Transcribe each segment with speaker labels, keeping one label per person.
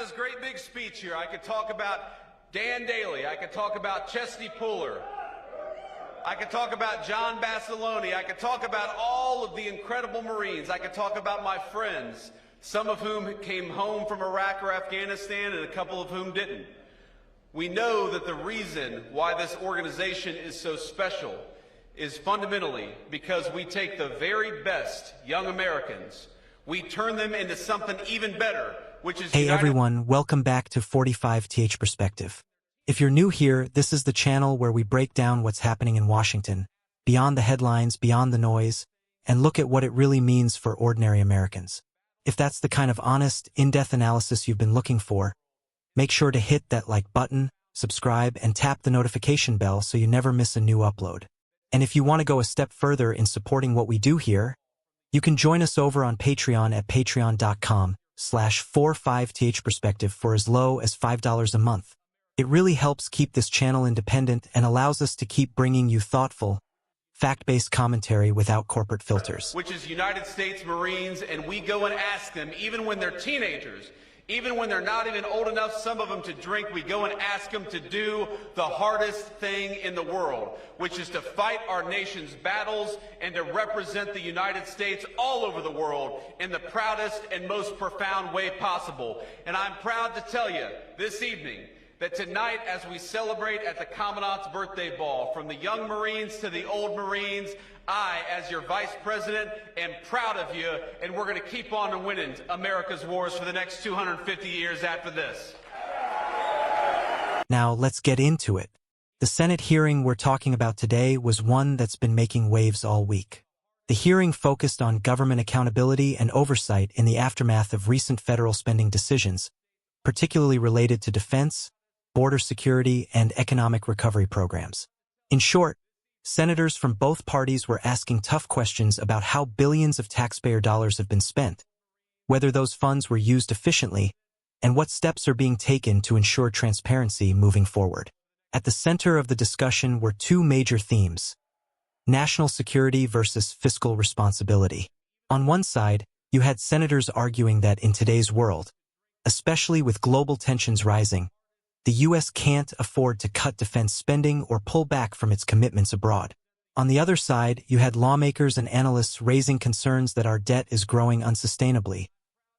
Speaker 1: this great big speech here. I could talk about Dan Daly. I could talk about Chesty Puller. I could talk about John Basilone. I could talk about all of the incredible Marines. I could talk about my friends, some of whom came home from Iraq or Afghanistan and a couple of whom didn't. We know that the reason why this organization is so special is fundamentally because we take the very best young Americans, we turn them into something even better, which is
Speaker 2: Hey everyone, welcome back to 45th Perspective. If you're new here, this is the channel where we break down what's happening in Washington, beyond the headlines, beyond the noise, and look at what it really means for ordinary Americans. If that's the kind of honest, in-depth analysis you've been looking for, make sure to hit that like button, subscribe, and tap the notification bell so you never miss a new upload. And if you want to go a step further in supporting what we do here, you can join us over on Patreon at patreon.com/45th Perspective for as low as $5 a month. It really helps keep this channel independent and allows us to keep bringing you thoughtful, fact-based commentary without corporate filters.
Speaker 1: Which is United States Marines, and we go and ask them, even when they're teenagers, even when they're not even old enough, some of them, to drink, we go and ask them to do the hardest thing in the world, which is to fight our nation's battles and to represent the United States all over the world in the proudest and most profound way possible. And I'm proud to tell you this evening that tonight, as we celebrate at the Commandant's Birthday Ball, from the young Marines to the old Marines, I, as your Vice President, am proud of you, and we're going to keep on winning America's wars for the next 250 years after this.
Speaker 2: Now, let's get into it. The Senate hearing we're talking about today was one that's been making waves all week. The hearing focused on government accountability and oversight in the aftermath of recent federal spending decisions, particularly related to defense, border security, and economic recovery programs. In short, senators from both parties were asking tough questions about how billions of taxpayer dollars have been spent, whether those funds were used efficiently, and what steps are being taken to ensure transparency moving forward. At the center of the discussion were two major themes: national security versus fiscal responsibility. On one side, you had senators arguing that in today's world, especially with global tensions rising, the U.S. can't afford to cut defense spending or pull back from its commitments abroad. On the other side, you had lawmakers and analysts raising concerns that our debt is growing unsustainably,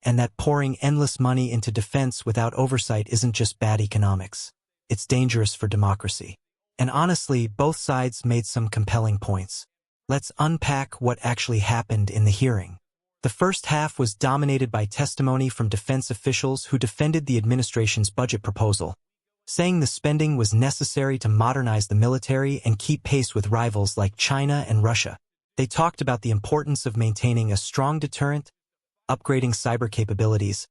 Speaker 2: and that pouring endless money into defense without oversight isn't just bad economics. It's dangerous for democracy. And honestly, both sides made some compelling points. Let's unpack what actually happened in the hearing. The first half was dominated by testimony from defense officials who defended the administration's budget proposal, saying the spending was necessary to modernize the military and keep pace with rivals like China and Russia. They talked about the importance of maintaining a strong deterrent, upgrading cyber capabilities,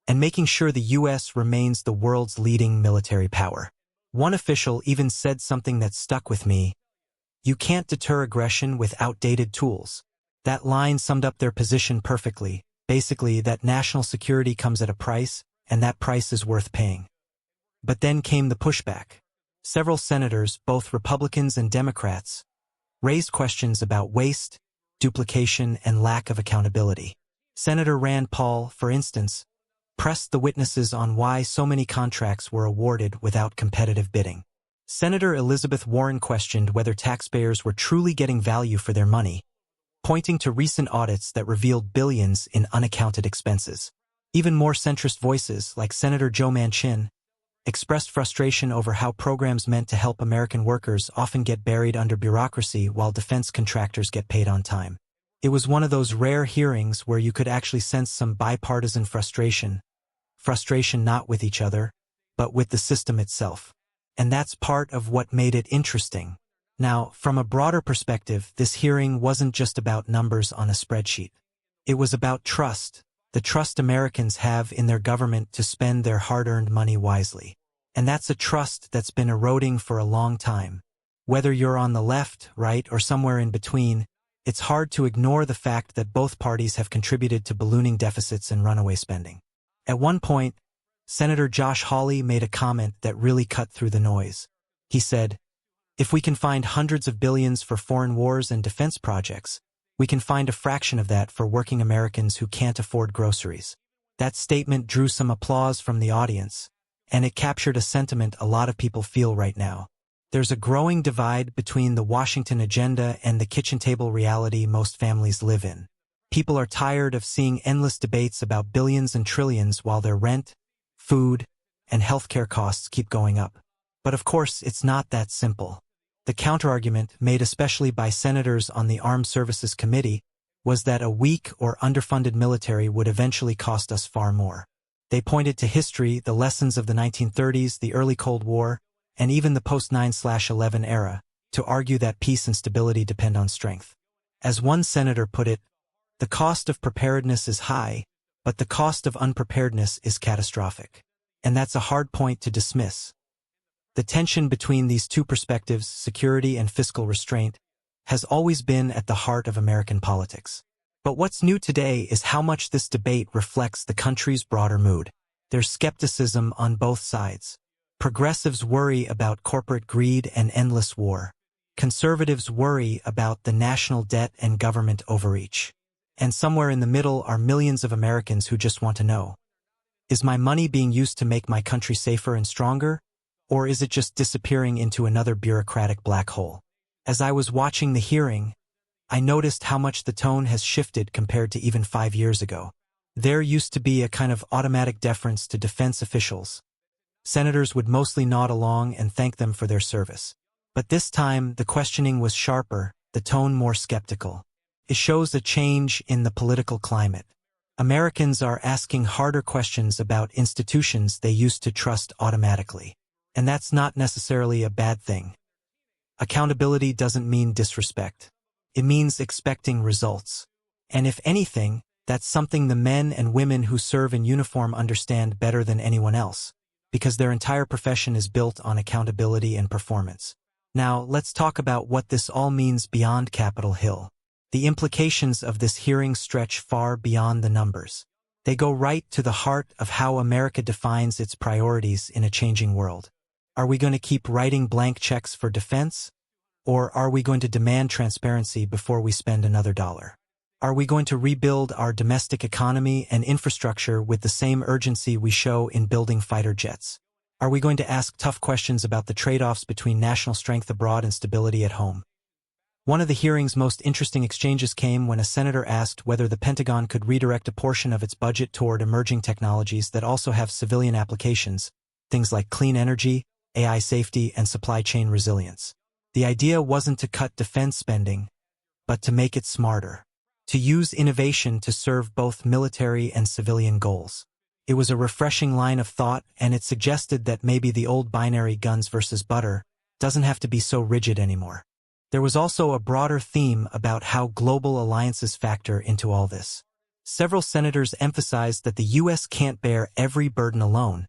Speaker 2: and making sure the U.S. remains the world's leading military power. One official even said something that stuck with me: "You can't deter aggression with outdated tools." That line summed up their position perfectly, basically that national security comes at a price, and that price is worth paying. But then came the pushback. Several senators, both Republicans and Democrats, raised questions about waste, duplication, and lack of accountability. Senator Rand Paul, for instance, pressed the witnesses on why so many contracts were awarded without competitive bidding. Senator Elizabeth Warren questioned whether taxpayers were truly getting value for their money, pointing to recent audits that revealed billions in unaccounted expenses. Even more centrist voices, like Senator Joe Manchin, expressed frustration over how programs meant to help American workers often get buried under bureaucracy while defense contractors get paid on time. It was one of those rare hearings where you could actually sense some bipartisan frustration not with each other, but with the system itself. And that's part of what made it interesting. Now, from a broader perspective, this hearing wasn't just about numbers on a spreadsheet. It was about trust, the trust Americans have in their government to spend their hard-earned money wisely. And that's a trust that's been eroding for a long time. Whether you're on the left, right, or somewhere in between, it's hard to ignore the fact that both parties have contributed to ballooning deficits and runaway spending. At one point, Senator Josh Hawley made a comment that really cut through the noise. He said, "If we can find hundreds of billions for foreign wars and defense projects, we can find a fraction of that for working Americans who can't afford groceries." That statement drew some applause from the audience, and it captured a sentiment a lot of people feel right now. There's a growing divide between the Washington agenda and the kitchen table reality most families live in. People are tired of seeing endless debates about billions and trillions while their rent, food, and healthcare costs keep going up. But of course, it's not that simple. The counterargument, made especially by senators on the Armed Services Committee, was that a weak or underfunded military would eventually cost us far more. They pointed to history, the lessons of the 1930s, the early Cold War, and even the post-9/11 era, to argue that peace and stability depend on strength. As one senator put it, the cost of preparedness is high, but the cost of unpreparedness is catastrophic. And that's a hard point to dismiss. The tension between these two perspectives, security and fiscal restraint, has always been at the heart of American politics. But what's new today is how much this debate reflects the country's broader mood. There's skepticism on both sides. Progressives worry about corporate greed and endless war. Conservatives worry about the national debt and government overreach. And somewhere in the middle are millions of Americans who just want to know, is my money being used to make my country safer and stronger, or is it just disappearing into another bureaucratic black hole? As I was watching the hearing, I noticed how much the tone has shifted compared to even 5 years ago. There used to be a kind of automatic deference to defense officials. Senators would mostly nod along and thank them for their service. But this time, the questioning was sharper, the tone more skeptical. It shows a change in the political climate. Americans are asking harder questions about institutions they used to trust automatically. And that's not necessarily a bad thing. Accountability doesn't mean disrespect. It means expecting results. And if anything, that's something the men and women who serve in uniform understand better than anyone else, because their entire profession is built on accountability and performance. Now, let's talk about what this all means beyond Capitol Hill. The implications of this hearing stretch far beyond the numbers. They go right to the heart of how America defines its priorities in a changing world. Are we going to keep writing blank checks for defense? Or are we going to demand transparency before we spend another dollar? Are we going to rebuild our domestic economy and infrastructure with the same urgency we show in building fighter jets? Are we going to ask tough questions about the trade-offs between national strength abroad and stability at home? One of the hearing's most interesting exchanges came when a senator asked whether the Pentagon could redirect a portion of its budget toward emerging technologies that also have civilian applications, things like clean energy, AI safety, and supply chain resilience. The idea wasn't to cut defense spending, but to make it smarter, to use innovation to serve both military and civilian goals. It was a refreshing line of thought, and it suggested that maybe the old binary guns versus butter doesn't have to be so rigid anymore. There was also a broader theme about how global alliances factor into all this. Several senators emphasized that the U.S. can't bear every burden alone,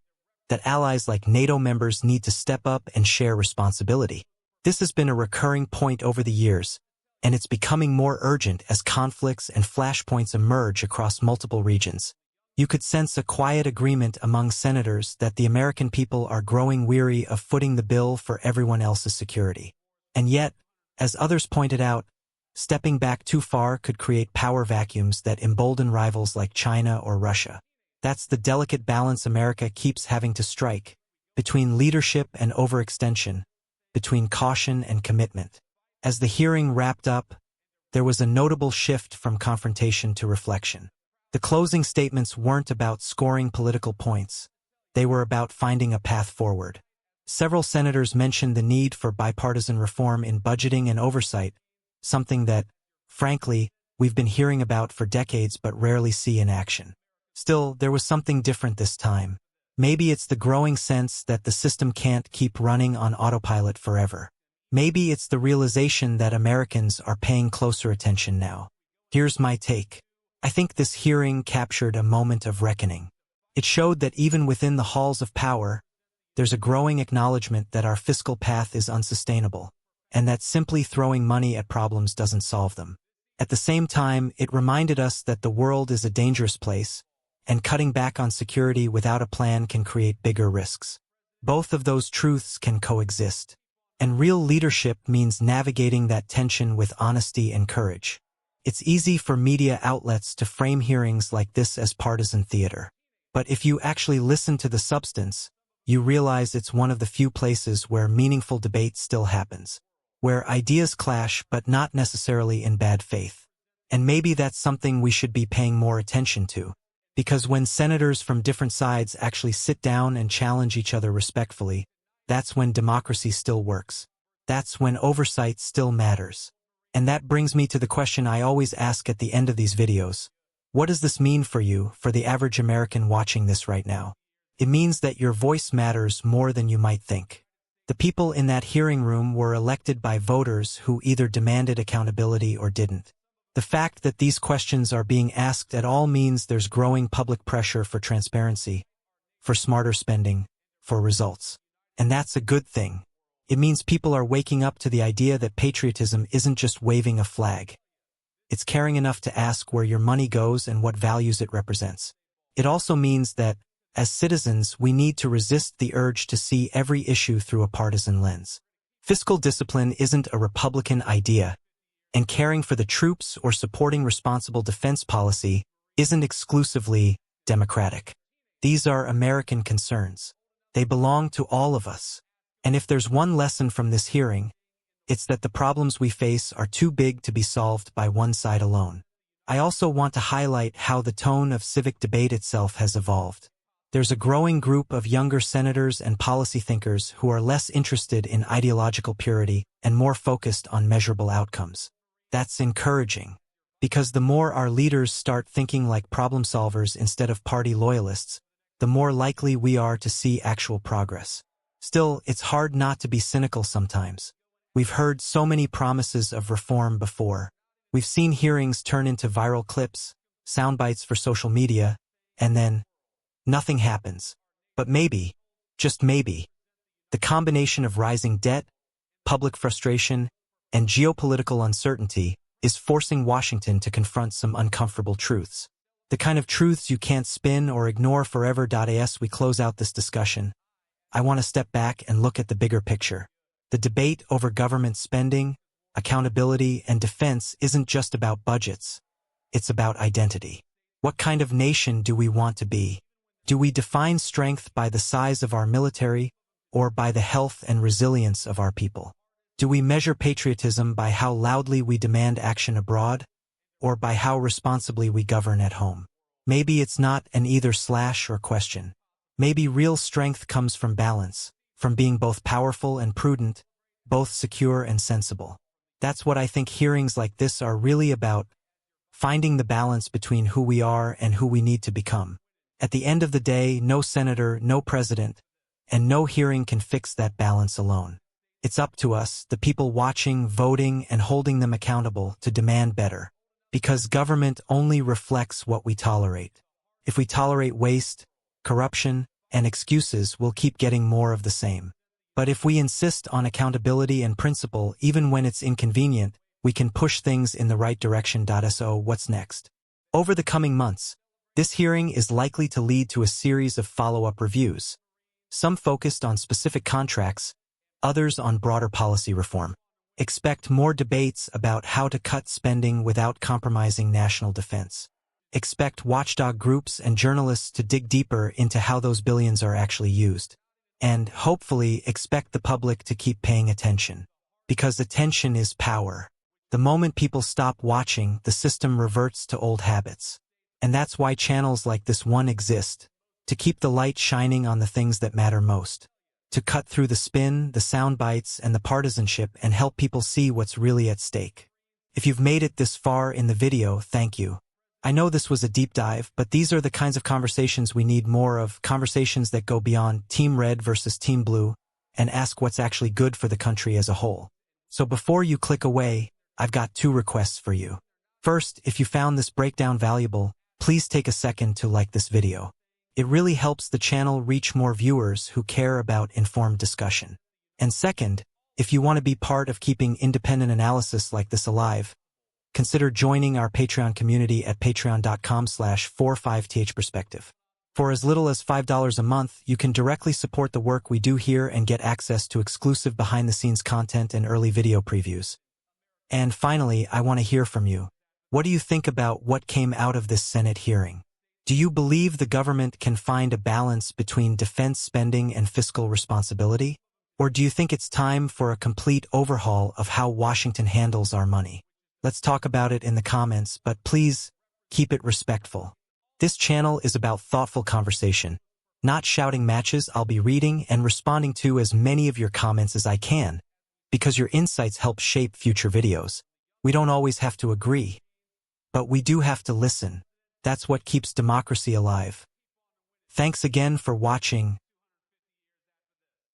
Speaker 2: that allies like NATO members need to step up and share responsibility. This has been a recurring point over the years, and it's becoming more urgent as conflicts and flashpoints emerge across multiple regions. You could sense a quiet agreement among senators that the American people are growing weary of footing the bill for everyone else's security. And yet, as others pointed out, stepping back too far could create power vacuums that embolden rivals like China or Russia. That's the delicate balance America keeps having to strike, between leadership and overextension, between caution and commitment. As the hearing wrapped up, there was a notable shift from confrontation to reflection. The closing statements weren't about scoring political points. They were about finding a path forward. Several senators mentioned the need for bipartisan reform in budgeting and oversight, something that, frankly, we've been hearing about for decades but rarely see in action. Still, there was something different this time. Maybe it's the growing sense that the system can't keep running on autopilot forever. Maybe it's the realization that Americans are paying closer attention now. Here's my take. I think this hearing captured a moment of reckoning. It showed that even within the halls of power, there's a growing acknowledgement that our fiscal path is unsustainable, and that simply throwing money at problems doesn't solve them. At the same time, it reminded us that the world is a dangerous place, and cutting back on security without a plan can create bigger risks. Both of those truths can coexist, and real leadership means navigating that tension with honesty and courage. It's easy for media outlets to frame hearings like this as partisan theater. But if you actually listen to the substance, you realize it's one of the few places where meaningful debate still happens, where ideas clash but not necessarily in bad faith. And maybe that's something we should be paying more attention to, because when senators from different sides actually sit down and challenge each other respectfully, that's when democracy still works. That's when oversight still matters. And that brings me to the question I always ask at the end of these videos. What does this mean for you, for the average American watching this right now? It means that your voice matters more than you might think. The people in that hearing room were elected by voters who either demanded accountability or didn't. The fact that these questions are being asked at all means there's growing public pressure for transparency, for smarter spending, for results. And that's a good thing. It means people are waking up to the idea that patriotism isn't just waving a flag. It's caring enough to ask where your money goes and what values it represents. It also means that, as citizens, we need to resist the urge to see every issue through a partisan lens. Fiscal discipline isn't a Republican idea, and caring for the troops or supporting responsible defense policy isn't exclusively Democratic. These are American concerns. They belong to all of us. And if there's one lesson from this hearing, it's that the problems we face are too big to be solved by one side alone. I also want to highlight how the tone of civic debate itself has evolved. There's a growing group of younger senators and policy thinkers who are less interested in ideological purity and more focused on measurable outcomes. That's encouraging, because the more our leaders start thinking like problem solvers instead of party loyalists, the more likely we are to see actual progress. Still, it's hard not to be cynical sometimes. We've heard so many promises of reform before. We've seen hearings turn into viral clips, sound bites for social media, and then nothing happens. But maybe, just maybe, the combination of rising debt, public frustration, and geopolitical uncertainty is forcing Washington to confront some uncomfortable truths. The kind of truths you can't spin or ignore forever. As we close out this discussion, I want to step back and look at the bigger picture. The debate over government spending, accountability, and defense isn't just about budgets. It's about identity. What kind of nation do we want to be? Do we define strength by the size of our military or by the health and resilience of our people? Do we measure patriotism by how loudly we demand action abroad or by how responsibly we govern at home? Maybe it's not an either/or question. Maybe real strength comes from balance, from being both powerful and prudent, both secure and sensible. That's what I think hearings like this are really about, finding the balance between who we are and who we need to become. At the end of the day, no senator, no president, and no hearing can fix that balance alone. It's up to us, the people watching, voting, and holding them accountable, to demand better. Because government only reflects what we tolerate. If we tolerate waste, corruption, and excuses, we'll keep getting more of the same. But if we insist on accountability and principle, even when it's inconvenient, we can push things in the right direction. So what's next? Over the coming months, this hearing is likely to lead to a series of follow-up reviews, some focused on specific contracts, others on broader policy reform. Expect more debates about how to cut spending without compromising national defense. Expect watchdog groups and journalists to dig deeper into how those billions are actually used. And, hopefully, expect the public to keep paying attention. Because attention is power. The moment people stop watching, the system reverts to old habits. And that's why channels like this one exist, to keep the light shining on the things that matter most. To cut through the spin, the sound bites, and the partisanship and help people see what's really at stake. If you've made it this far in the video, thank you. I know this was a deep dive, but these are the kinds of conversations we need more of, conversations that go beyond Team Red versus Team Blue, and ask what's actually good for the country as a whole. So before you click away, I've got 2 requests for you. First, if you found this breakdown valuable, please take a second to like this video. It really helps the channel reach more viewers who care about informed discussion. And second, if you want to be part of keeping independent analysis like this alive, consider joining our Patreon community at patreon.com/45thperspective. For as little as $5 a month, you can directly support the work we do here and get access to exclusive behind-the-scenes content and early video previews. And finally, I want to hear from you. What do you think about what came out of this Senate hearing? Do you believe the government can find a balance between defense spending and fiscal responsibility? Or do you think it's time for a complete overhaul of how Washington handles our money? Let's talk about it in the comments, but please keep it respectful. This channel is about thoughtful conversation, not shouting matches. I'll be reading and responding to as many of your comments as I can, because your insights help shape future videos. We don't always have to agree, but we do have to listen. That's what keeps democracy alive. Thanks again for watching.